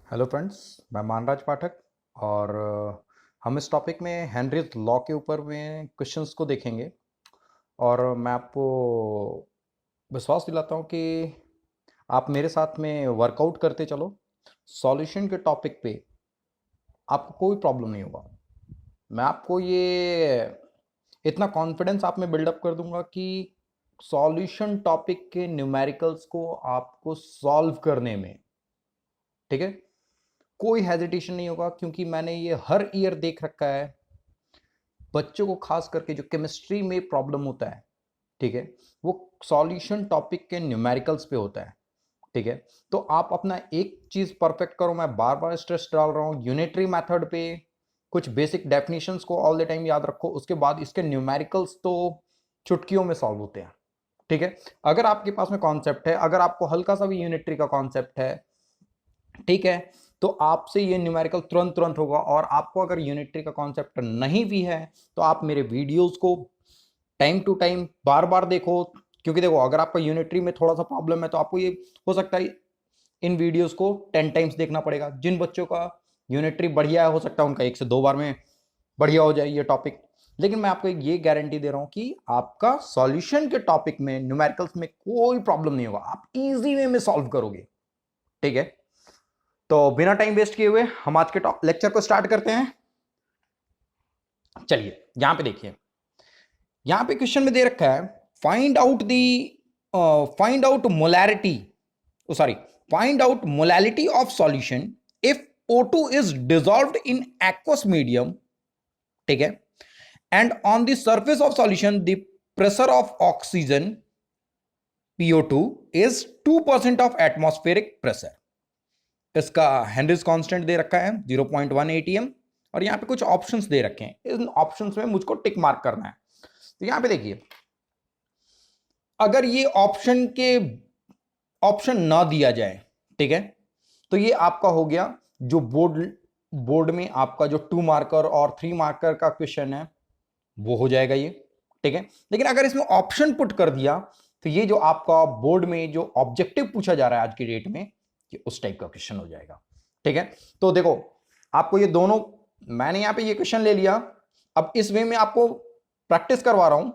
Hello friends, मैं मानराज पाठक और हम इस टॉपिक में हेनरीज लॉ के ऊपर में क्वेश्चंस को देखेंगे। और मैं आपको विश्वास दिलाता हूँ कि आप मेरे साथ में वर्कआउट करते चलो, सॉल्यूशन के टॉपिक पे आपको कोई प्रॉब्लम नहीं होगा। मैं आपको ये इतना कॉन्फिडेंस आप में बिल्डअप कर दूंगा कि सॉल्यूशन टॉपिक के न्यूमेरिकल्स को आपको सॉल्व करने में, ठीक है, कोई हेजिटेशन नहीं होगा, क्योंकि मैंने ये हर ईयर देख रखा है। बच्चों को खास करके जो केमिस्ट्री में प्रॉब्लम होता है, ठीक है, वो सॉल्यूशन टॉपिक के न्यूमेरिकल्स पे होता है। ठीक है, तो आप अपना एक चीज परफेक्ट करो। मैं बार बार स्ट्रेस डाल रहा हूं यूनिटरी मेथड पे, कुछ बेसिक डेफिनेशंस को ऑल द टाइम याद रखो। उसके बाद इसके न्यूमेरिकल्स तो चुटकियों में सॉल्व होते हैं। ठीक है, अगर आपके पास में कॉन्सेप्ट है, अगर आपको हल्का सा भी यूनिटरी का कॉन्सेप्ट है, ठीक है, तो आपसे ये न्यूमेरिकल तुरंत तुरंत होगा। और आपको अगर यूनिटरी का कॉन्सेप्ट नहीं भी है तो आप मेरे वीडियोस को टाइम टू टाइम बार बार देखो। क्योंकि देखो, अगर आपका यूनिटरी में थोड़ा सा प्रॉब्लम है तो आपको ये हो सकता है इन वीडियोस को 10 टाइम्स देखना पड़ेगा। जिन बच्चों का यूनिटरी बढ़िया है, हो सकता है उनका 1 से 2 बार में बढ़िया हो जाए ये टॉपिक। लेकिन मैं आपको ये गारंटी दे रहा हूं कि आपका सॉल्यूशन के टॉपिक में, न्यूमेरिकल्स में कोई प्रॉब्लम नहीं होगा, आप इजी वे में सॉल्व करोगे। ठीक है, तो बिना टाइम वेस्ट किए हुए हम आज के लेक्चर को स्टार्ट करते हैं। चलिए, यहां पे देखिए, यहां पे क्वेश्चन में दे रखा है find out the find out molarity, sorry, find out molality of solution if O2 is dissolved in aqueous medium, ठीक है, and on the surface of solution the pressure of oxygen PO2 is 2% of atmospheric pressure। इसका Henrys constant दे रखा है 0.1 atm, और यहां पे कुछ options दे रखे हैं। इन ऑप्शंस में मुझको टिक मार्क करना है। तो यहां पे देखिए, अगर ये ऑप्शन ना दिया जाए, ठीक है, तो ये आपका हो गया जो बोर्ड में आपका जो 2 मार्कर और 3 मार्कर का क्वेश्चन है वो हो जाएगा ये। ठीक है, लेकिन अगर इसमें ऑप्शन पुट कर दिया तो ये जो आपका बोर्ड में जो ऑब्जेक्टिव पूछा जा रहा है आज की डेट में, ये उस टाइप का क्वेश्चन हो जाएगा। ठीक है, तो देखो, आपको ये दोनों, मैंने यहां पे ये क्वेश्चन ले लिया, अब इस वे में आपको प्रैक्टिस करवा रहा हूं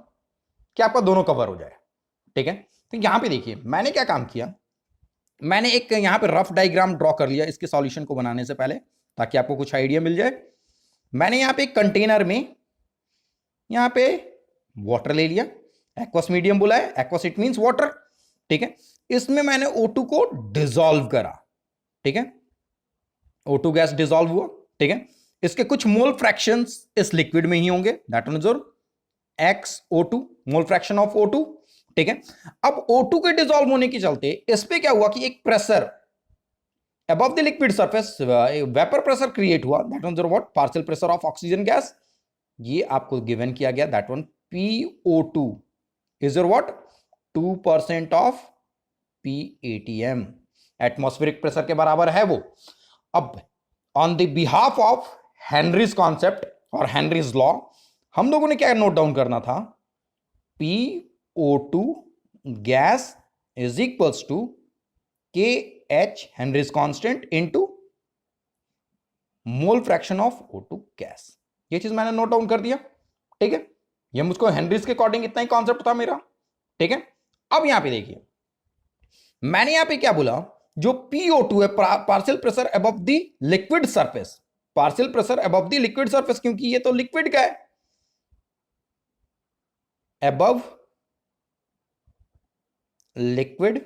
कि आपका दोनों कवर हो जाए। ठीक है, तो यहां पे देखिए मैंने क्या काम किया, मैंने एक यहां पे रफ डायग्राम ड्रॉ कर लिया इसके सॉल्यूशन को बनाने से पहले, ताकि आपको कुछ आइडिया मिल जाए। मैंने यहां पे एक कंटेनर में यहां पे वाटर ले लिया, एक्वस मीडियम बोला है, एक्वस इट मींस वाटर। ठीक है, इसमें मैंने O2 को डिसॉल्व करा। ठीक है, O2 गैस डिसॉल्व हुआ। ठीक है, इसके कुछ मोल फ्रैक्शंस इस लिक्विड में ही होंगे, that means XO2, mole fraction of O2। ठीक है, अब O2 के डिसॉल्व होने के चलते इस पे क्या हुआ कि एक pressure above the liquid surface, vapour pressure create हुआ, that means what, partial pressure of oxygen gas. ये आपको गिवन किया गया, that one PO2 is your what, 2% of PATM, atmospheric pressure के बराबर है वो। अब on the behalf of Henry's concept और हेनरीज लॉ, हम लोगों ने क्या नोट डाउन करना था, PO2 gas is equals to KH Henry's constant into mole fraction of O2 gas. ये चीज मैंने नोट डाउन कर दिया। ठीक है, ये मुझको हेनरीज के अकॉर्डिंग इतना ही कॉन्सेप्ट था मेरा। ठीक है, अब यहां पे देखिए, मैंने यहां पे क्या बोला, जो PO2 है, partial pressure above the liquid surface, partial pressure above the liquid surface, क्योंकि ये तो लिक्विड का है, अबव लिक्विड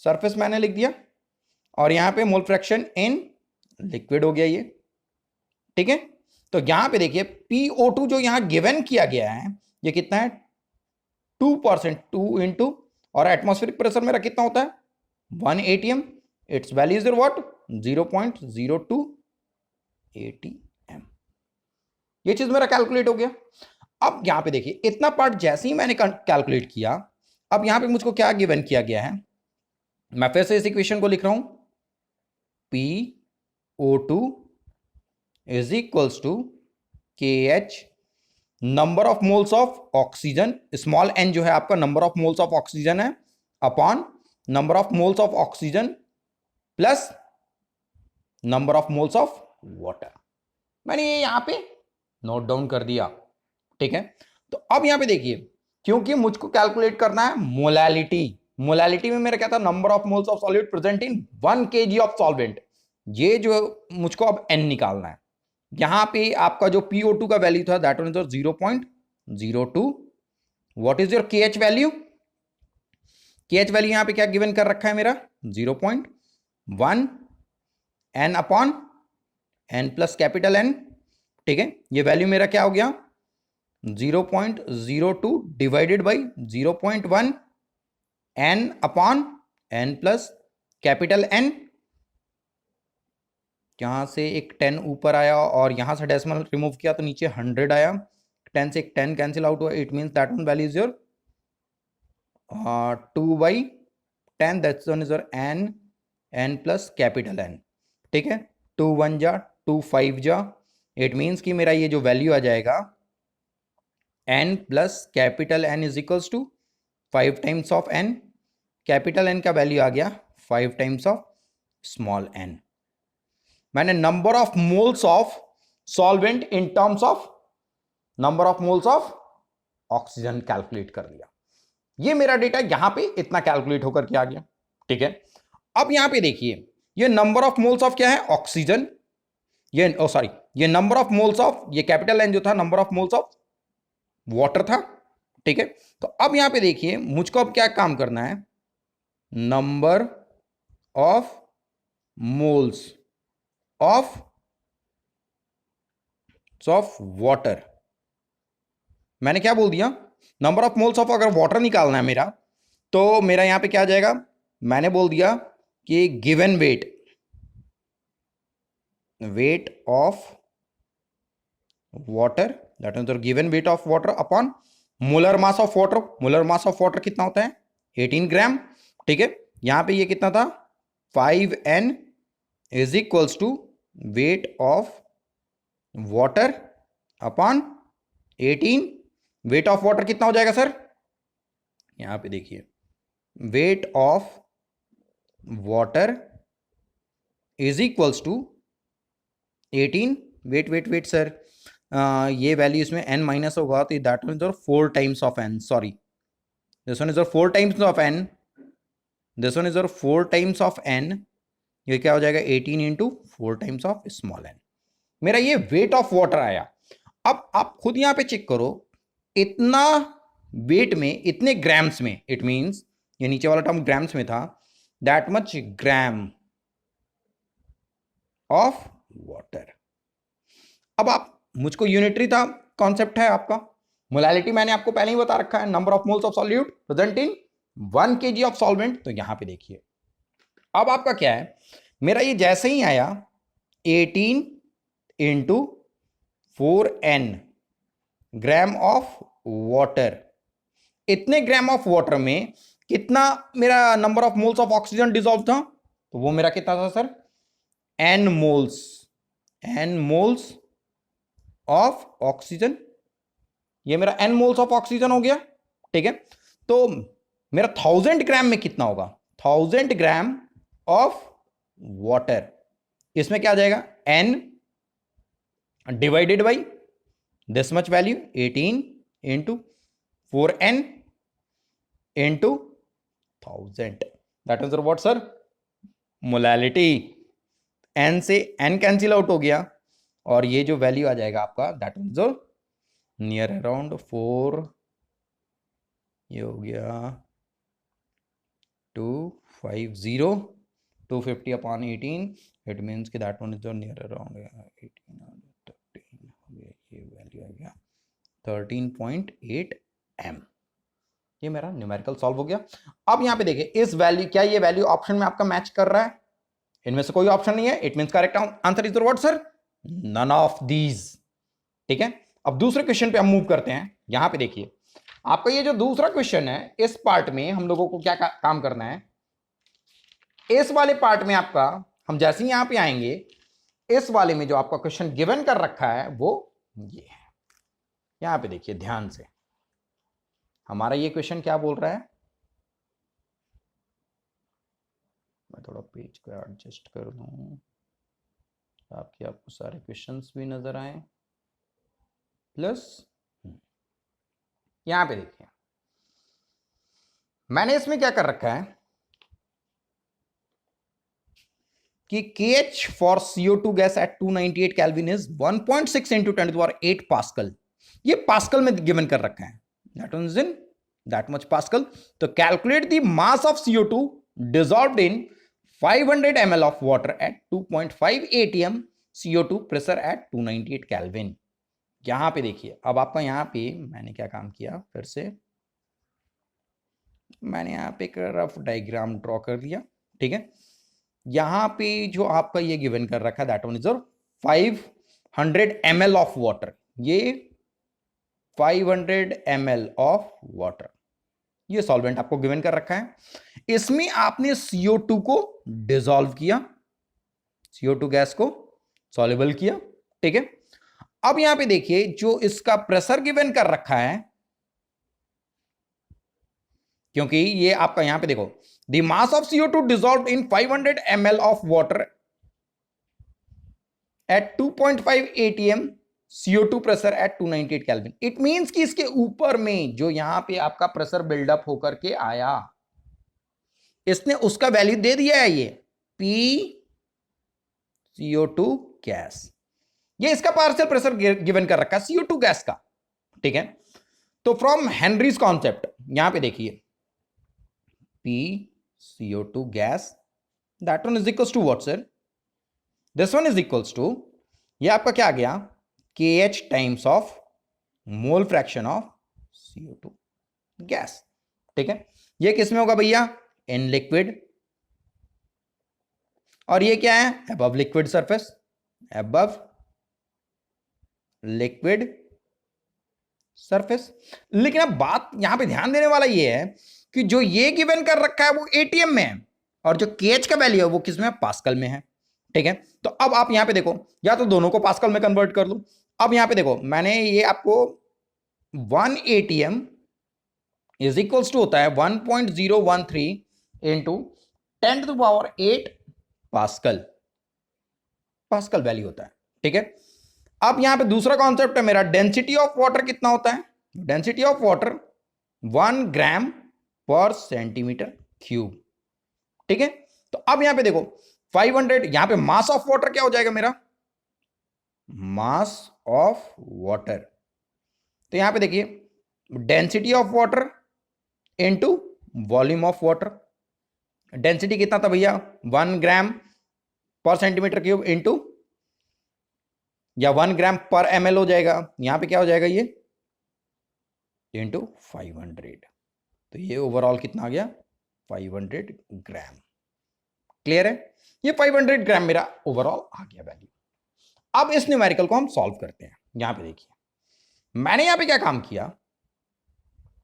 सरफेस मैंने लिख दिया, और यहां पे मोल फ्रैक्शन इन लिक्विड हो गया ये। ठीक है, तो यहां पे देखिए PO2 जो यहां गिवन किया गया है, ये कितना है, 2%, 2 इंटू, और एटमॉस्फेरिक प्रेशर मेरा कितना होता है, 1 atm, it's value is what, 0.02 atm। ये चीज मेरा कैलकुलेट हो गया। अब यहां पे देखिए, इतना पार्ट जैसे ही मैंने कैलकुलेट किया, अब यहां पे मुझको क्या गिवन किया गया है, मैं फिर से इस इक्वेशन को लिख रहा हूं, PO2 is equals to KH, number of moles of oxygen, small n जो है आपका number of moles of oxygen है, upon number of moles of oxygen plus number of moles of water. मैंने ये यहां पे नोट डाउन कर दिया, ठीक है। तो अब यहां पे देखिए, क्योंकि मुझको कैलकुलेट करना है मोलैलिटी, मोलैलिटी में मेरा क्या था, number of moles of solute present in 1 kg of solvent. ये जो मुझको अब n निकालना है। यहां पे आपका जो PO2 का वैल्यू था that one is 0.02। What is your KH value? KH value यहां पे क्या गिवन कर रखा है मेरा, 0.1 n upon n plus capital N, ठीक है। ये वैल्यू मेरा क्या हो गया, 0.02 divided by 0.1 n upon n plus capital N। यहां से एक 10 ऊपर आया और यहां से डेसिमल रिमूव किया तो नीचे 100 आया। 10 से एक 10 कैंसिल आउट हुआ, it means that one value is your 2/10, that's one is your n plus capital N, ठीक है। 2 1 जा 2 5 जा, इट मींस कि मेरा ये जो वैल्यू आ जाएगा n plus capital N is equals to 5 times of n। Capital N का वैल्यू आ गया 5 टाइम्स ऑफ स्मॉल n। मैंने number of moles of solvent in terms of number of moles of oxygen calculate कर लिया। ये मेरा data यहां पे इतना कैलकुलेट होकर के आ गया, ठीक है। अब यहां पे देखिए, ये नंबर ऑफ मोल्स ऑफ क्या है, ऑक्सीजन। ये सॉरी, ये नंबर ऑफ मोल्स ऑफ, ये कैपिटल N जो था number of moles of water था, ठीक है। तो अब यहां पे देखिए, मुझको अब क्या काम करना है, number of moles of water. मैंने क्या बोल दिया, नंबर ऑफ मोल्स ऑफ, अगर वाटर निकालना है मेरा तो मेरा यहां पे क्या आ जाएगा, मैंने बोल दिया कि given weight of water, that is given weight of water upon molar mass of water. Molar mass of water कितना होता है, 18 ग्राम, ठीक है। यहां पे ये कितना था, 5n is equals to weight of water upon 18। Weight of water कितना हो जाएगा सर, यहां पे देखिए, weight of water is equals to 18। Weight sir, ये वैल्यू इसमें n माइनस होगा तो that one is 4 times of n, sorry this one is 4 times of n, this one is 4 times of n। ये क्या हो जाएगा, 18 into 4 times of small n। मेरा ये वेट ऑफ वाटर आया। अब आप खुद यहां पे चेक करो, इतना वेट में, इतने ग्राम्स में, इट मींस ये नीचे वाला टर्म ग्राम्स में था, that much gram of water. अब आप, मुझको यूनिटरी था कॉन्सेप्ट है आपका, मोलैलिटी मैंने आपको पहले ही बता रखा है, number of moles of solute present in 1 kg of solvent. तो यहां पे देखिए, अब आपका क्या है, मेरा ये जैसे ही आया 18 into 4n gram of water. इतने ग्राम ऑफ वाटर में कितना मेरा number of moles of oxygen dissolve था, तो वो मेरा कितना था sir, n moles of oxygen. ये मेरा n मोल्स ऑफ ऑक्सीजन हो गया, ठीक है। तो मेरा 1000 ग्राम में कितना होगा, 1000 ग्राम ऑफ वाटर। इसमें क्या आ जाएगा, n divided by this much value 18 into 4n into 1000, that is what sir, molality. n से n कैंसिल आउट हो गया और ये जो वैल्यू आ जाएगा आपका, दैट इज नियर अराउंड 4, ये हो गया 250 250 अपॉन 18, इट मीन्स कि that one is near around 18 ये वैल्यू आ गया 13.8 m। ये मेरा न्यूमेरिकल सॉल्व हो गया। अब यहां पे देखिए, इस वैल्यू, क्या ये वैल्यू ऑप्शन में आपका मैच कर रहा है, इनमें से कोई ऑप्शन नहीं है, it means correct answer is what sir, none of these, ठीक है। अब दूसरे क्वेश्चन पे हम मूव करते हैं। यहां पे देखिए, आपका ये जो दूसरा क्वेश्चन है, इस पार्ट में हम लोगों को क्या काम करना है, इस वाले पार्ट में आपका, हम जैसे ही यहां पे आएंगे, इस वाले में जो आपका क्वेश्चन गिवन कर रखा है वो ये है। यहां पे देखिए ध्यान से, हमारा ये क्वेश्चन क्या बोल रहा है, मैं थोड़ा पेज को एडजस्ट कर दूँ ताकि आपको सारे क्वेश्चंस भी नज़र आए। प्लस यहाँ पे देखिए मैंने इसमें क्या कर रखा है कि KH for CO2 gas at 298 kelvin is 1.6 into 10⁸ pascal. ये पास्कल में गिवन कर रखा है, that means in that much pascal. तो calculate the mass of CO2 dissolved in 500 ml of water at 2.5 atm CO2 pressure at 298 kelvin. यहां पे देखिए, अब आपका यहां पे मैंने क्या काम किया, फिर से मैंने यहां पे एक रफ डायग्राम ड्रॉ कर दिया, ठीक है। यहां पे जो आपका ये गिवन कर रखा है that one is 500 ml of water, ये 500 ml ऑफ वाटर, ये सॉल्वेंट आपको गिवन कर रखा है। इसमें आपने CO2 को डिसॉल्व किया, CO2 गैस को सॉल्युबल किया, ठीक है। अब यहां पे देखिए जो इसका प्रेशर गिवन कर रखा है, क्योंकि ये आपका यहां पे देखो the mass of CO2 dissolved in 500 ml of water at 2.5 atm CO2 pressure at 298 kelvin. It means कि इसके ऊपर में जो यहां पे आपका प्रेशर बिल्डअप होकर के आया, इसने उसका वैल्यू दे दिया है, ये P CO2 गैस, ये इसका पार्शियल प्रेशर गिवन कर रखा है CO2 गैस का, ठीक है। तो फ्रॉम हेनरीज कॉन्सेप्ट यहां पे देखिए P CO2 gas, that one is equals to what sir? This one is equals to, ये आपका क्या आ गया, KH times of mole fraction of CO2 gas, ठीक है। ये किस में होगा भैया, इन लिक्विड, और ये क्या है, above liquid surface, above liquid surface. लेकिन अब बात यहां पे ध्यान देने वाला ये है कि जो ये गिवन कर रखा है वो एटीएम में है, और जो KH का वैल्यू है वो किसमें, पास्कल में है, ठीक है। तो अब आप यहां पे देखो, या तो दोनों को पास्कल में कन्वर्ट कर लो। अब यहां पे देखो मैंने ये आपको 1 ATM इज इक्वल्स टू होता है 1.013 इंटू 10⁸ पास्कल, पास्कल वैल्यू होता है, ठीक है। अब यहां पे दूसरा कॉन्सेप्ट है मेरा, डेंसिटी ऑफ वाटर कितना होता है, डेंसिटी ऑफ वाटर 1 ग्राम पर सेंटीमीटर क्यूब, ठीक है। तो अब यहां पे देखो 500, यहां पे मास ऑफ वाटर क्या हो जाएगा मेरा, मास ऑफ वाटर। तो यहां पे देखिए density of water into volume of water, density कितना था भैया 1 ग्राम पर सेंटीमीटर क्यूब इनटू, या 1 ग्राम पर ml हो जाएगा, यहां पे क्या हो जाएगा ये इनटू 500, तो ये ओवरऑल कितना आ गया 500 ग्राम। क्लियर है, ये 500 ग्राम मेरा ओवरऑल आ गया वैल्यू। अब इस न्यूमेरिकल को हम सॉल्व करते हैं। यहां पे देखिए मैंने यहां पे क्या काम किया,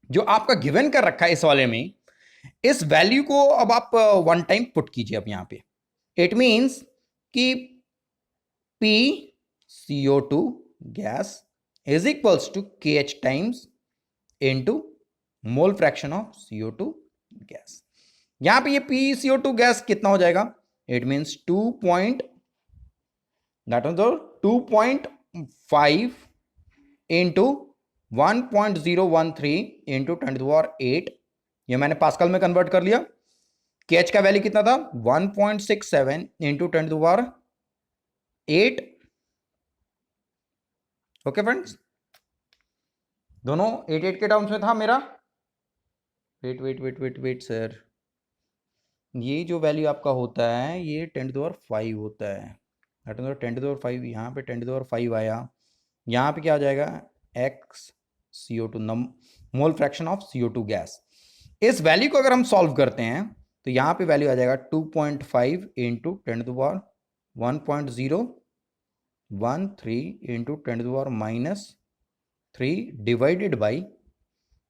जो आपका गिवन कर रखा है इस वाले में, इस वैल्यू को अब आप वन टाइम पुट कीजिए। अब यहां पे इट मींस कि P CO2 gas is equals to KH times into mole fraction of CO2 gas. यहां पे ये P CO2 गैस कितना हो जाएगा, इट मींस 2.5 इंटू 1.013 इंटू 10⁸, ये मैंने पास्कल में कन्वर्ट कर लिया। KH का वैल्यू कितना था 1.67 इंटू 10⁸। ओके फ्रेंड्स, दोनों 8 के टर्म्स में था मेरा। वेट सर, ये जो वैल्यू आपका होता है ये 10⁵ होता है, 10⁵, यहाँ पे 10⁵ आया, यहाँ पे क्या आ जाएगा x CO2 mole fraction of CO2 gas. इस वैल्यू को अगर हम सॉल्व करते हैं तो यहाँ पे वैल्यू आ जाएगा 2.5 इंटू 10⁻1.013 इंटू 10⁻³ डिवाइडेड बाई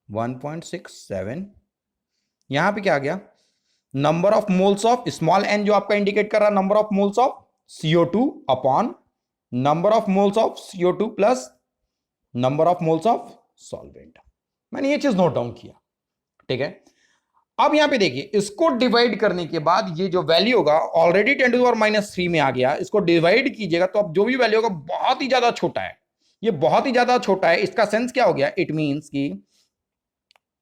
1.67। यहाँ पे क्या आ गया, number of moles of small n जो आपका इंडिकेट कर रहा है number of moles of CO2 upon number of moles of CO2 plus number of moles of solvent. मैंने ये चीज नोट डाउन किया, ठीक है। अब यहां पे देखिए, इसको डिवाइड करने के बाद ये जो वैल्यू होगा ऑलरेडी 10⁻³ में आ गया, इसको डिवाइड कीजिएगा तो अब जो भी वैल्यू होगा बहुत ही ज्यादा छोटा है, ये बहुत ही ज्यादा छोटा है। इसका सेंस क्या हो गया, इट मींस कि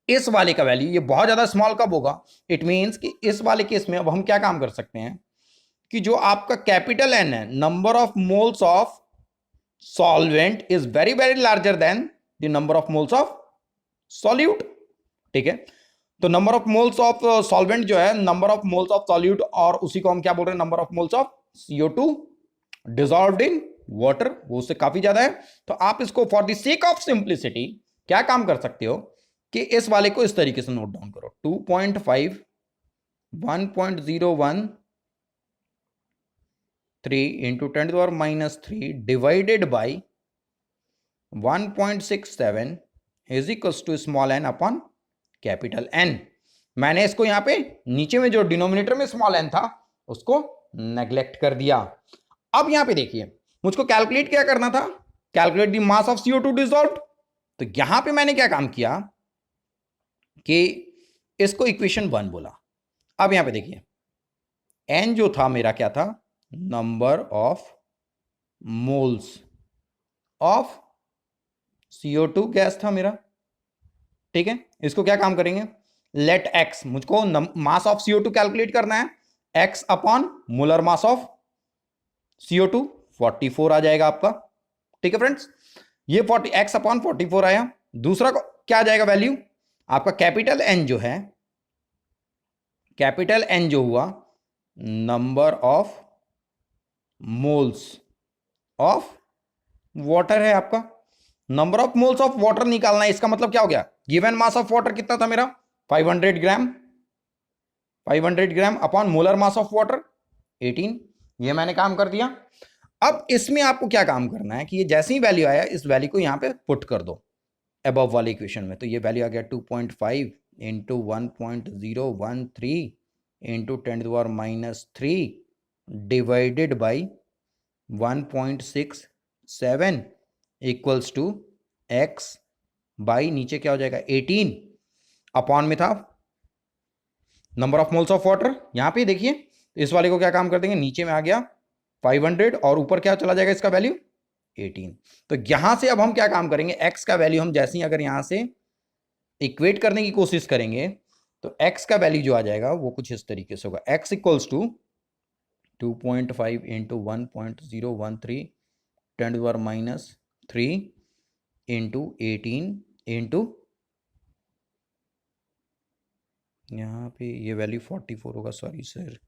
इस वाले का वैल्यू ये बहुत ज्यादा स्मॉल कब होगा, इट मींस कि इस वाले केस में अब हम क्या काम कर सकते हैं कि जो आपका कैपिटल एन है, number of moles of solvent is very very larger than the number of moles of solute. ठीक है, तो number of moles of solvent जो है, number of moles of solute, और उसी को हम क्या बोल रहे हैं, number of moles of CO2 dissolved in water, वो उससे काफी ज्यादा है। तो आप इसको for the sake of simplicity क्या काम कर सकते हो कि इस वाले को इस तरीके से नोट डाउन करो, 2.5 1.013 into 10⁻³ divided by 1.67 is equals to small N upon capital N. मैंने इसको यहां पे नीचे में जो डिनोमिनेटर में स्मॉल एन था उसको नेग्लेक्ट कर दिया। अब यहां पे देखिए, मुझको कैलकुलेट क्या करना था, calculate the mass of CO2 dissolved. तो यहां पे मैंने क्या काम किया कि इसको इक्वेशन 1 बोला। अब यहां पे देखिए, एन जो था मेरा क्या था, number of moles of CO2 gas था मेरा। ठीक है, इसको क्या काम करेंगे, लेट एक्स, मुझको मास ऑफ CO2 कैलकुलेट करना है, x upon molar mass of CO2 44 आ जाएगा आपका। ठीक है फ्रेंड्स, ये 40 एक्स अपॉन 44 आया। दूसरा क्या आ जाएगा वैल्यू आपका, कैपिटल एन जो है, कैपिटल एन जो हुआ number of moles of water है आपका। Number of moles of water निकालना है, इसका मतलब क्या हो गया, गिवन मास ऑफ वाटर कितना था मेरा 500 ग्राम, 500 ग्राम upon molar mass of water 18। ये मैंने काम कर दिया। अब इसमें आपको क्या काम करना है कि ये जैसे ही वैल्यू आया इस वैल्यू को यहां पे पुट कर दो अबव वाले इक्वेशन में। तो ये वैल्यू आ गया 2.5 into 1.013 into 10⁻³ divided by 1.67 equals to X by नीचे क्या हो जाएगा 18 अपॉन में था number of moles of water. यहां पे देखिए इस वाले को क्या काम कर देंगे, नीचे में आ गया 500 और ऊपर क्या चला जाएगा इसका वैल्यू 18। तो यहां से अब हम क्या काम करेंगे, x का वैल्यू हम जैसे ही अगर यहां से इक्वेट करने की कोशिश करेंगे तो x का वैल्यू जो आ जाएगा वो कुछ इस तरीके से होगा, x equals to 2.5 into 1.013 10⁻³ into 18 into यहाँ पे ये वैल्यू 44 होगा, सॉरी सर,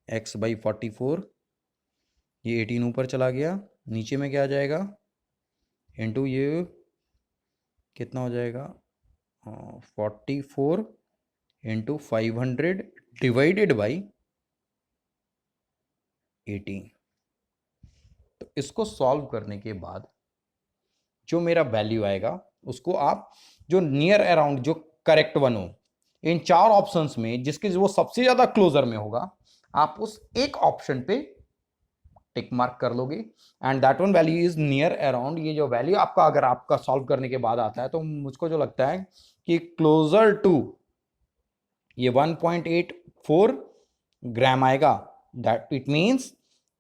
x बाई 44, ये 18 ऊपर चला गया, नीचे में क्या आ जाएगा इंटू ये कितना हो जाएगा 44 इंटू 500 डिवाइडेड बाई 18। तो इसको सॉल्व करने के बाद जो मेरा वैल्यू आएगा उसको आप जो नियर अराउंड जो करेक्ट वन हो इन चार ऑप्शंस में जिसके वो सबसे ज्यादा क्लोजर में होगा आप उस एक ऑप्शन पे टिक मार्क कर लोगे and that one value is near around. ये जो वैल्यू आपका अगर आपका सॉल्व करने के बाद आता है तो मुझको जो लगता है कि क्लोजर टू ये 1.84 ग्राम आएगा, दैट इट मींस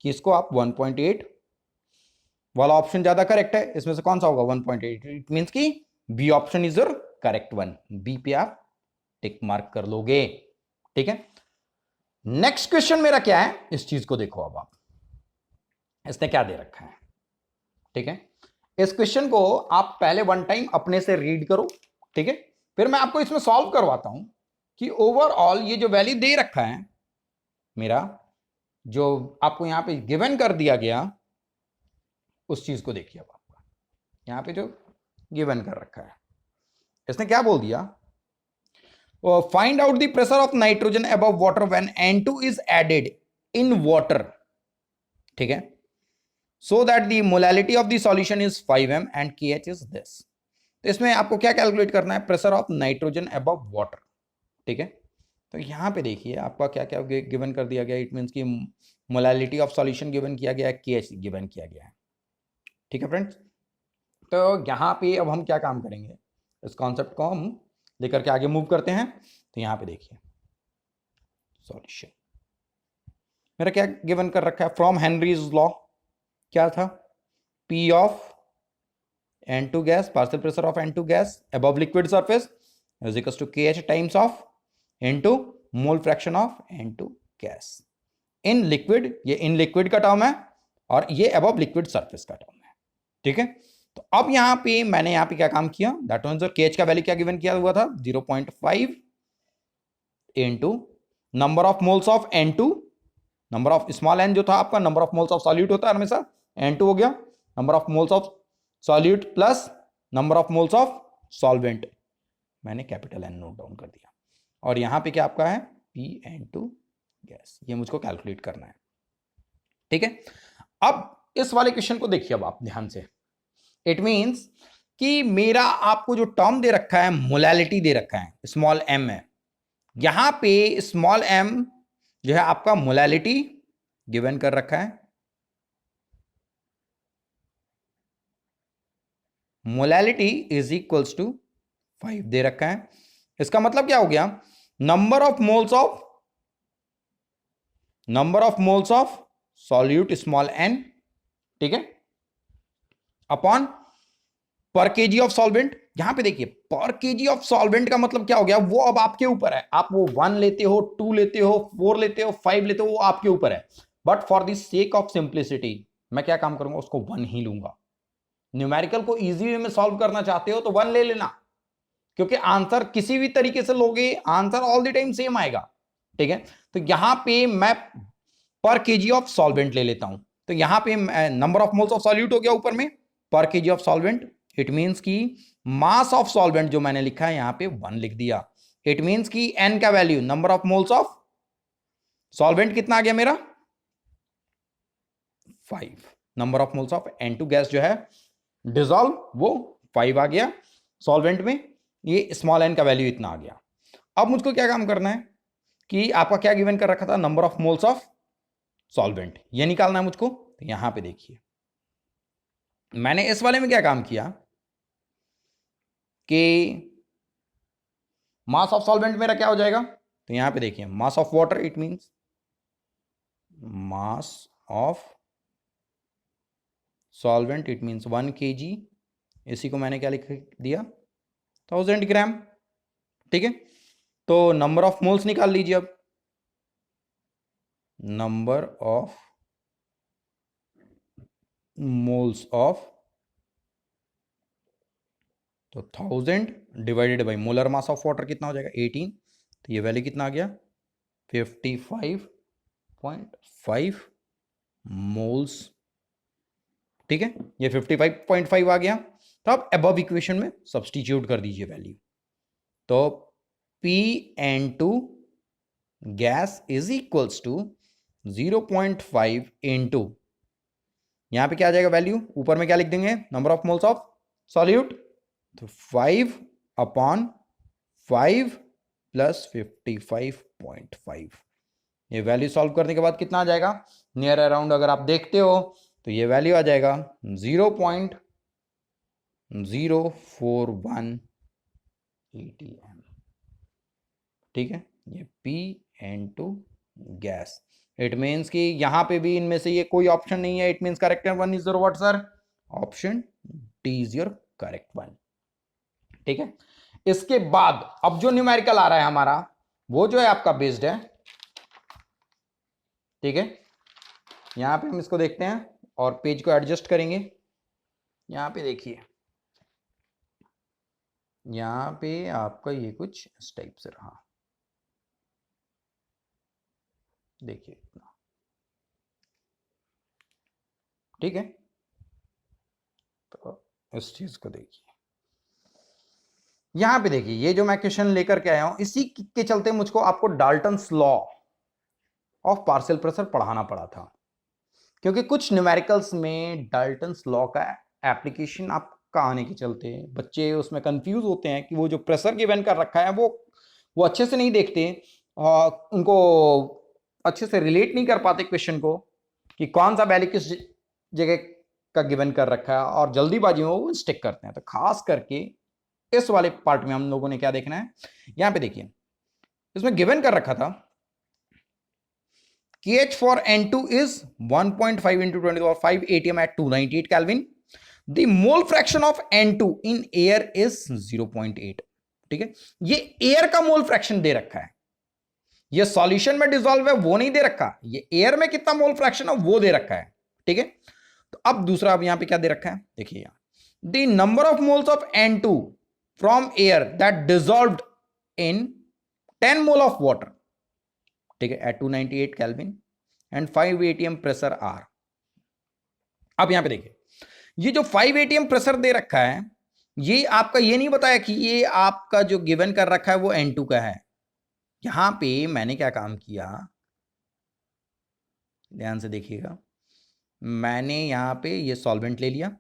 कि इसको आप 1.8 वाला ऑप्शन ज्यादा करेक्ट है। इसमें से कौन सा होगा 1.8, इट मींस कि B option is your correct one, B पे आप टिक मार्क कर लोगे। ठीक है, नेक्स्ट क्वेश्चन मेरा क्या है इस चीज को देखो। अब आप इसने क्या दे रखा है, ठीक है, इस क्वेश्चन को आप पहले वन टाइम अपने से रीड करो, ठीक है, फिर मैं आपको इसमें सॉल्व करवाता हूं कि ओवरऑल ये जो वैल्यू दे रखा है मेरा, जो आपको यहां पे गिवन कर दिया गया उस चीज को देखिए। अब आपका यहां पे जो गिवन कर रखा है इसने क्या बोल दिया, find out the pressure of nitrogen above water when N2 is added in water, ठीक है, so that the molality of the solution is 5m and KH is this. तो इसमें आपको क्या कैलकुलेट करना है, pressure of nitrogen above water, ठीक है। तो यहां पे देखिए आपका क्या क्या गिवन कर दिया गया, इट मींस कि मोलैलिटी ऑफ सॉल्यूशन गिवन किया गया है, KH गिवन किया गया है, ठीक है फ्रेंड्स। तो यहां पे अब हम क्या काम करेंगे, इस कॉन्सेप्ट को हम लेकर के आगे मूव करते हैं। तो यहां पे देखिए सॉल्यूशन मेरा क्या गिवन कर रखा है फ्रॉम हेनरीज लॉ, क्या था, P of N2 gas, partial pressure of N2 gas above liquid surface is equal to KH times of N2 mole fraction of N2 gas in liquid, ये in liquid का term है और ये above liquid surface का term है, ठीक है। तो अब यहां पे मैंने यहां पे क्या काम किया, दैट मींस KH का वैल्यू क्या गिवन किया हुआ था 0.5 into number of moles of N2, number of small n जो था आपका number of moles of solute होता है हमेशा, N2 हो गया, number of moles of solute plus number of moles of solvent, मैंने कैपिटल N नोट डाउन कर दिया, और यहां पे क्या आपका है PN2 गैस, ये मुझको कैलकुलेट करना है, ठीक है। अब इस वाले क्वेश्चन को देखिए अब आप ध्यान से, इट मींस कि मेरा आपको जो टर्म दे रखा है मोलैलिटी दे रखा है स्मॉल m है, यहां पे स्मॉल m जो है आपका मोलैलिटी गिवन कर रखा है, मोलैलिटी इज इक्वल्स टू 5 दे रखा है। इसका मतलब क्या हो गया, number of moles of solute small n, ठीक है, अपॉन पर केजी ऑफ सॉल्वेंट। यहां पे देखिए पर केजी ऑफ सॉल्वेंट का मतलब क्या हो गया, वो अब आपके ऊपर है, आप वो 1 लेते हो, 2 लेते हो, 4 लेते हो, 5 लेते हो, वो आपके ऊपर है, but for the sake of simplicity मैं क्या काम करूंगा, उसको 1 ही लूंगा। न्यूमेरिकल को इजी वे में सॉल्व करना चाहते हो तो 1 ले लेना, क्योंकि आंसर किसी भी तरीके से लोगे answer all the time same आएगा, ठीक है। तो यहां पे मैं पर केजी ऑफ सॉल्वेंट ले लेता हूं, तो यहां पे number of moles of solute हो गया ऊपर में, पर KG of solvent, it means की मास ऑफ सॉल्वेंट जो मैंने लिखा है यहां पे 1 लिख दिया, इट मींस की n का value number of moles of solvent कितना आ गया मेरा 5, number of moles of N2 gas जो है डिसॉल्व वो 5 आ गया सॉल्वेंट में, ये स्मॉल n का वैल्यू इतना आ गया। अब मुझको क्या काम करना है कि आपका क्या गिवन कर रखा था number of moles of solvent, ये निकालना है मुझको। तो यहां पे देखिए मैंने इस वाले में क्या काम किया कि मास ऑफ सॉल्वेंट मेरा क्या हो जाएगा, तो यहां पे देखिए mass of water, it means mass of solvent, it means 1 kg, इसी को मैंने क्या लिख दिया 1000 ग्राम, ठीक है। तो नंबर ऑफ मोल्स निकाल लीजिए अब, नंबर ऑफ मोल्स ऑफ, तो 1000 divided by molar mass of water कितना हो जाएगा 18, तो ये वैल्यू कितना आ गया 55.5 मोल्स, ठीक है, ये 55.5 आ गया। तो अब अबव इक्वेशन में सब्स्टिट्यूट कर दीजिए वैल्यू, तो PN2 gas is equals to 0.5 into, यहां पे क्या आ जाएगा वैल्यू, ऊपर में क्या लिख देंगे number of moles of solute, तो 5 अपॉन 5 प्लस 55.5, ये वैल्यू सॉल्व करने के बाद कितना आ जाएगा, नियर अराउंड अगर आप देखते हो तो ये वैल्यू आ जाएगा 0.041 atm, ठीक है, ये PN2 गैस, इट मीन्स कि यहां पे भी इनमें से ये कोई ऑप्शन नहीं है, it means correct one is your what sir, option D is your correct one, ठीक है। इसके बाद अब जो न्यूमेरिकल आ रहा है हमारा वो जो है आपका बेस्ड है, ठीक है, यहां पे हम इसको देखते हैं और पेज को एडजस्ट करेंगे। यहां पे देखिए, यहां पे आपका ये कुछ इस टाइप से रहा, देखिए इतना, ठीक है। तो इस चीज को देखिए, यहां पे देखिए ये जो मैं क्वेश्चन लेकर के आया हूं इसी के चलते मुझको आपको Dalton's law of partial pressure पढ़ाना पड़ा था, क्योंकि कुछ न्यूमेरिकल्स में डाल्टन्स लॉ का एप्लीकेशन आपका आने के चलते बच्चे उसमें कंफ्यूज होते हैं कि वो जो प्रेशर गिवन कर रखा है वो अच्छे से नहीं देखते और उनको अच्छे से रिलेट नहीं कर पाते क्वेश्चन को कि कौन सा वैल्यू किस जगह का गिवन कर रखा है, और जल्दीबाजी में वो स्टिक करते हैं। तो खास करके इस वाले पार्ट में हम लोगों ने क्या देखना है, यहां पे देखिए इसमें गिवन कर रखा था KH for N2 is 1.5 into 10 to the power 5 atm at 298 Kelvin. The mole fraction of N2 in air is 0.8. ठीक है, ये एयर का मोल फ्रैक्शन दे रखा है, ये सॉल्यूशन में डिसॉल्व है वो नहीं दे रखा, ये एयर में कितना मोल फ्रैक्शन है वो दे रखा है। ठीक है, तो अब दूसरा, अब यहां पे क्या दे रखा है, देखिए यहां the number of moles of N2 from air that dissolved in 10 mole of water, ठीक है, at 298 kelvin and 5 atm pressure are. अब यहां पे देखिए, ये जो 5 atm प्रेशर दे रखा है, ये आपका ये नहीं बताया कि ये आपका जो गिवन कर रखा है वो N2 का है। यहां पे मैंने क्या काम किया, ध्यान से देखिएगा, मैंने यहां पे ये सॉल्वेंट ले लिया,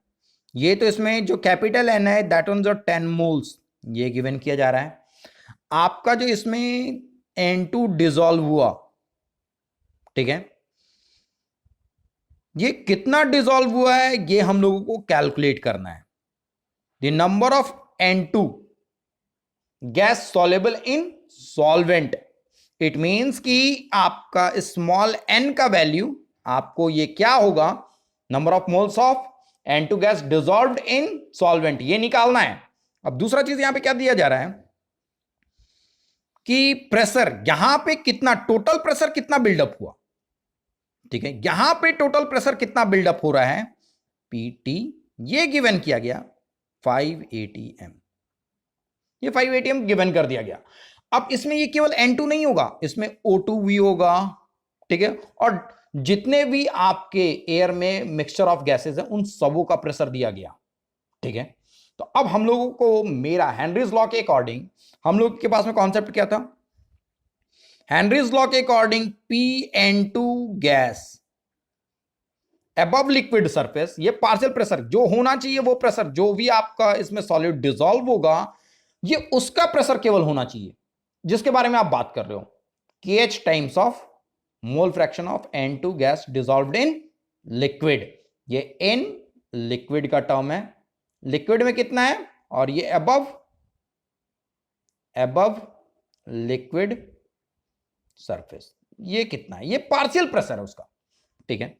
ये तो इसमें जो कैपिटल N है दैट वन जो 10 मोल्स ये गिवन किया जा रहा है। आपका जो इसमें N2 डिसॉल्व हुआ, ठीक है, ये कितना डिसॉल्व हुआ है ये हम लोगों को कैलकुलेट करना है। The number of N2 gas soluble in solvent, it means कि आपका स्मॉल n का वैल्यू आपको ये क्या होगा, number of moles of N2 gas dissolved in solvent, ये निकालना है। अब दूसरा चीज यहां पे क्या दिया जा रहा है कि प्रेशर, यहां पे कितना टोटल प्रेशर कितना बिल्डअप हुआ, ठीक है, यहां पे टोटल प्रेशर कितना बिल्डअप हो रहा है PT, ये गिवन किया गया 5 atm, ये 5 atm गिवन कर दिया गया। अब इसमें ये केवल N2 नहीं होगा, इसमें O2 भी होगा, ठीक है, और जितने भी आपके एयर में मिक्सचर ऑफ गैसेस हैं उन सबों का प्रेशर दिया गया। ठीक है, तो अब हम लोगों को मेरा हेनरीज लॉ के अकॉर्डिंग, हम लोग के पास में कॉन्सेप्ट क्या था, हेनरीज लॉ के according PN2 gas above liquid surface, ये पार्शियल प्रेशर जो होना चाहिए, वो प्रेशर जो भी आपका इसमें सॉलिड डिसॉल्व होगा ये उसका प्रेशर केवल होना चाहिए जिसके बारे में आप बात कर रहे हो, KH times of mole fraction of N2 gas dissolved in liquid. ये N लिक्विड का टर्म है, लिक्विड में कितना है, और ये अबव लिक्विड सरफेस ये कितना है, ये पार्शियल प्रेशर है उसका। ठीक है,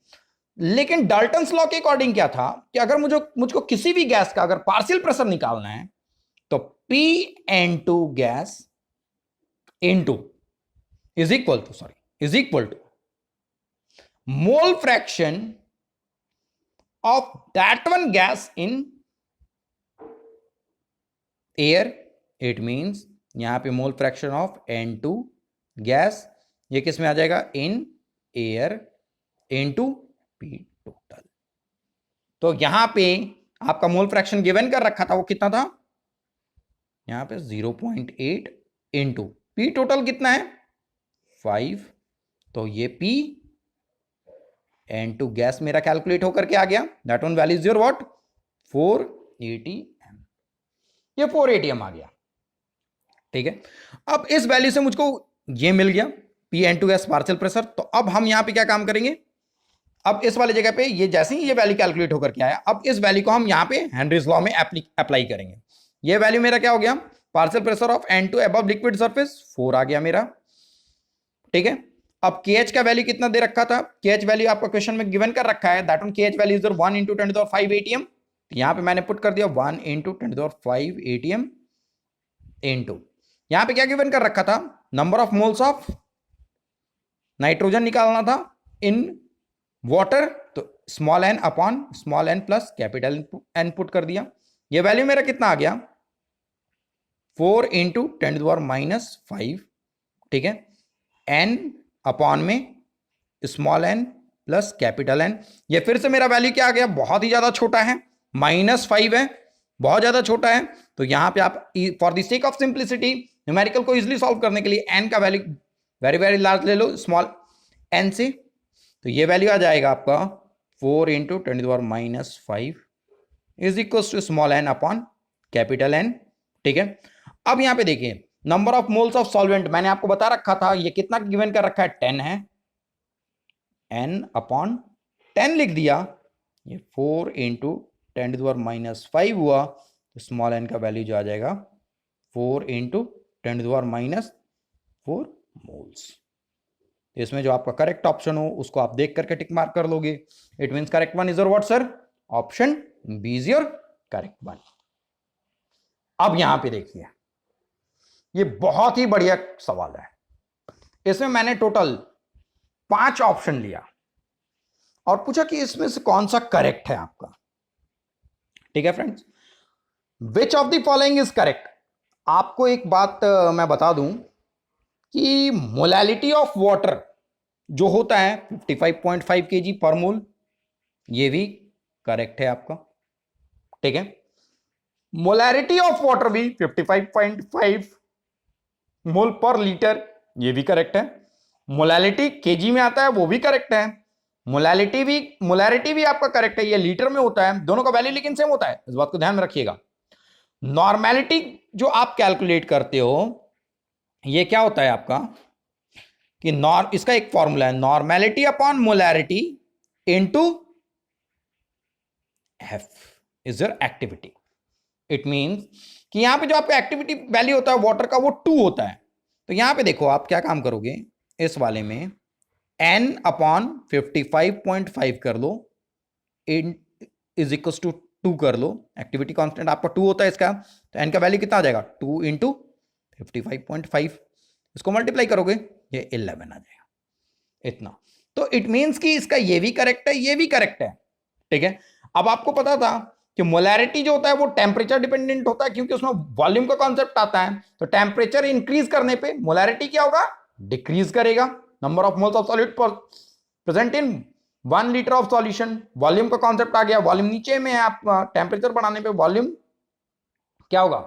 लेकिन डाल्टन्स लॉ के अकॉर्डिंग क्या था कि अगर मुझको किसी भी गैस का अगर पार्शियल प्रेशर निकालना है तो PN2 gas into is equal to mole fraction of that one gas in air. It means यहां पे मोल फ्रैक्शन ऑफ N2 गैस ये किस में आ जाएगा, in air into P total. तो यहां पे आपका मोल फ्रैक्शन गिवन कर रखा था, वो कितना था, यहां पे 0.8 इंटू P टोटल कितना है 5, तो ये PN2 गैस मेरा कैलकुलेट होकर के आ गया, that one value is your what 4 atm, ये 4 atm आ गया। ठीक है, अब इस वैल्यू से मुझको ये मिल गया PN2 गैस पार्शियल प्रेशर। तो अब हम यहां पे क्या काम करेंगे, अब इस वाली जगह पे ये जैसे ही ये वैल्यू कैलकुलेट होकर के आया, अब इस वैल्यू को हम यहां पे हेनरीज लॉ में अप्लाई करेंगे। ये वैल्यू मेरा क्या हो गया, partial pressure of N2 above liquid surface 4 आ गया मेरा। ठीक है, अब KH का वैल्यू कितना दे रखा था, KH वैल्यू आपका क्वेश्चन में गिवन कर रखा है, that one KH value is 1 into 10 to the power 5 atm। यहां पे मैंने पुट कर दिया 1 into 10 to the power 5 atm into, यहां पे क्या गिवन कर रखा था, number of moles of nitrogen निकालना था इन वाटर, तो small n upon small n plus capital N put कर दिया। ये वैल्यू मेरा कितना आ गया 4 into 10 to the power -5। ठीक है, n अपॉन में small n plus capital N, ये फिर से मेरा वैल्यू क्या आ गया, बहुत ही ज्यादा छोटा है, -5 है, बहुत ज्यादा छोटा है। तो यहां पे आप for the sake of simplicity numerical को इजिली सॉल्व करने के लिए n का वैल्यू वेरी वेरी लार्ज ले लो स्मॉल n से, तो ये वैल्यू आ जाएगा आपका 4 into 10 to the power -5 is equal to small n upon capital N। ठीक है, अब यहां पे देखिए number of moles of solvent मैंने आपको बता रखा था, ये कितना गिवन कर रखा है 10 है, n अपॉन 10 लिख दिया, ये 4 into 10 to the power -5 हुआ, तो स्मॉल n का वैल्यू जो आ जाएगा 4 into 10 to the power 4 moles. इसमें जो आपका करेक्ट ऑप्शन हो उसको आप देख करके टिक मार्क कर लोगे। It means correct one is your what sir? Option B is your correct one. अब यहां पे देखिए, ये बहुत ही बढ़िया सवाल है। इसमें मैंने टोटल 5 ऑप्शन लिया और पूछा कि इसमें से कौन सा करेक्ट है आपका। ठीक है friends, which of the following is correct. आपको एक बात मैं बता दूं कि मोलैलिटी ऑफ वाटर जो होता है 55.5 kg पर मोल, ये भी करेक्ट है आपका। ठीक है, मोलैरिटी ऑफ वाटर भी 55.5 मोल पर लीटर, ये भी करेक्ट है। मोलैलिटी केजी में आता है, वो भी करेक्ट है। मोलैरिटी भी आपका करेक्ट है, ये लीटर में होता है। दोनों का वैल्यू लेकिन सेम होता है, इस बात को ध्यान में रखिएगा। नॉर्मेलिटी जो आप कैलकुलेट करते हो, ये क्या होता है आपका कि इसका एक फॉर्मूला है, normality upon molarity into F is your activity. It means कि यहां पे जो आपका एक्टिविटी वैल्यू होता है वाटर का, वो 2 होता है। तो यहां पे देखो आप क्या काम करोगे, इस वाले में n अपॉन 55.5 कर लो, इज इक्वल टू 2 कर लो। एक्टिविटी कांस्टेंट आपका 2 होता है इसका, तो n का वैल्यू कितना आ जाएगा, 2 इंटू 55.5। इसको मल्टीप्लाई करोगे, ये 11 आ जाएगा, इतना। तो इट मींस कि इसका ये भी करेक्ट है, ये भी करेक्ट है। ठीक है, अब आपको पता था कि मोलैरिटी जो होता है वो टेम्परेचर डिपेंडेंट होता है, क्योंकि उसमें वॉल्यूम का कॉन्सेप्ट आता है। तो टेम्परेचर इंक्रीज करने पे मोलैरिटी क्या होगा, डिक्रीज करेगा। Number of moles of solid present in 1 litre of solution, volume का कॉन्सेप्ट आ गया। वॉल्यूम नीचे में है, आप टेम्परेचर बढ़ाने पे वॉल्यूम क्या होगा,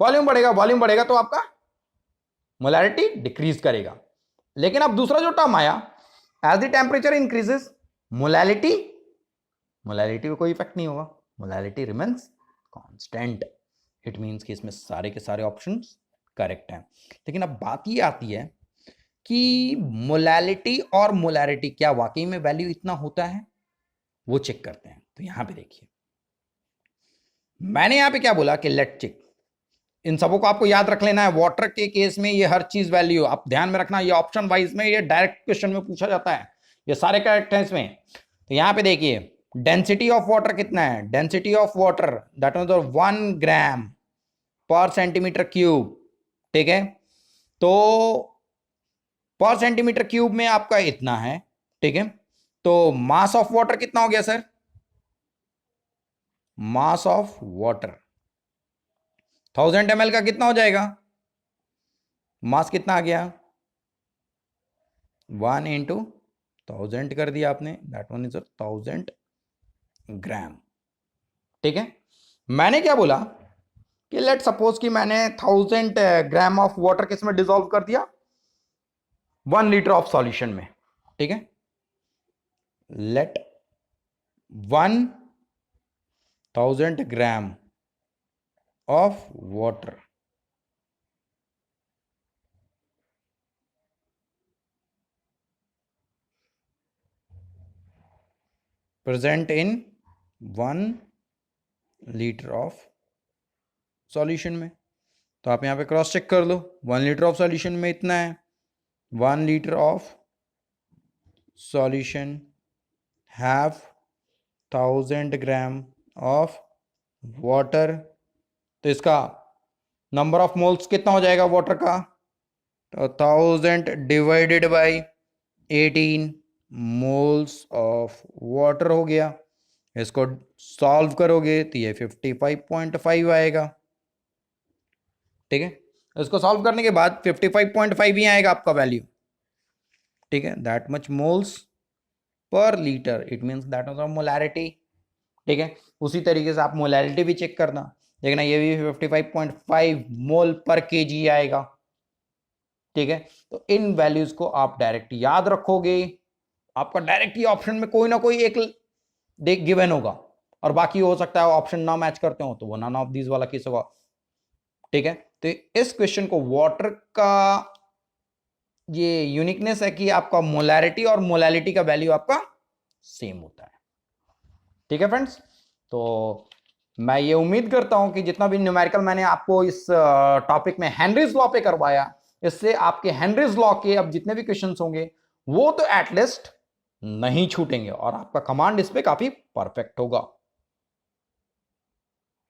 वॉल्यूम बढ़ेगा। वॉल्यूम बढ़ेगा तो आपका मोलैरिटी डिक्रीज करेगा। लेकिन अब दूसरा जो टर्म आया, as the temperature increases molality में कोई इफेक्ट नहीं होगा, molality remains constant. It means कि इसमें सारे के सारे ऑप्शंस करेक्ट हैं। लेकिन अब बात ये आती है कि मोलैलिटी और मोलैरिटी क्या वाकई में वैल्यू इतना होता है, वो चेक करते हैं। तो यहां पे देखिए, मैंने यहां पे क्या बोला कि लेट चेक। इन सबों को आपको याद रख लेना है। वाटर के केस में ये हर चीज वैल्यू आप ध्यान में रखना। ये ऑप्शन वाइज में ये डायरेक्ट क्वेश्चन में पूछा जाता है, ये सारे करेक्ट हैं इसमें। तो यहां पे देखिए, डेंसिटी ऑफ वाटर कितना है, density of water that means 1 ग्राम पर सेंटीमीटर क्यूब। ठीक है, तो पर सेंटीमीटर क्यूब में आपका इतना है। ठीक है, तो मास ऑफ वाटर कितना हो गया sir, mass of water 1000 ml का कितना हो जाएगा, मास कितना आ गया, 1 इंटू 1000 कर दिया आपने, दैट वन इज 1000 ग्राम। ठीक है, मैंने क्या बोला कि लेट सपोज कि मैंने 1000 ग्राम ऑफ वाटर किसमें डिसॉल्व कर दिया, 1 लीटर ऑफ सॉल्यूशन में। ठीक है, let 1000 gram of water present in 1 litre of solution में। तो आप यहां पे क्रॉस चेक कर लो, 1 लीटर ऑफ सॉल्यूशन में इतना है, 1 litre of solution have 1000 gram of water. तो इसका नंबर ऑफ मोल्स कितना हो जाएगा वाटर का, तो 1000 divided by 18 moles of water हो गया। इसको सॉल्व करोगे तो ये 55.5 आएगा। ठीक है, इसको सॉल्व करने के बाद 55.5 ही आएगा आपका वैल्यू। ठीक है, that much moles per litre, it means that was molarity. ठीक है, उसी तरीके से आप मोलैरिटी भी चेक करना, देखना ये भी 55.5 मोल पर केजी आएगा। ठीक है, तो इन वैल्यूज को आप डायरेक्ट याद रखोगे। आपका डायरेक्ट ही ऑप्शन में कोई ना कोई एक देख गिवन होगा, और बाकी हो सकता है ऑप्शन ना मैच करते हो, तो वो नन ऑफ दीज वाला केस होगा। ठीक है, तो इस क्वेश्चन को वाटर का ये यूनिकनेस है कि आपका मोलैरिटी और मोलैलिटी का वैल्यू आपका सेम होता है। ठीक है फ्रेंड्स, तो मैं ये उम्मीद करता हूं कि जितना भी न्यूमेरिकल मैंने आपको इस टॉपिक में हेनरीज लॉ पे करवाया, इससे आपके हेनरीज लॉ के अब जितने भी क्वेश्चंस होंगे वो तो एटलीस्ट नहीं छूटेंगे और आपका कमांड इस पे काफी परफेक्ट होगा।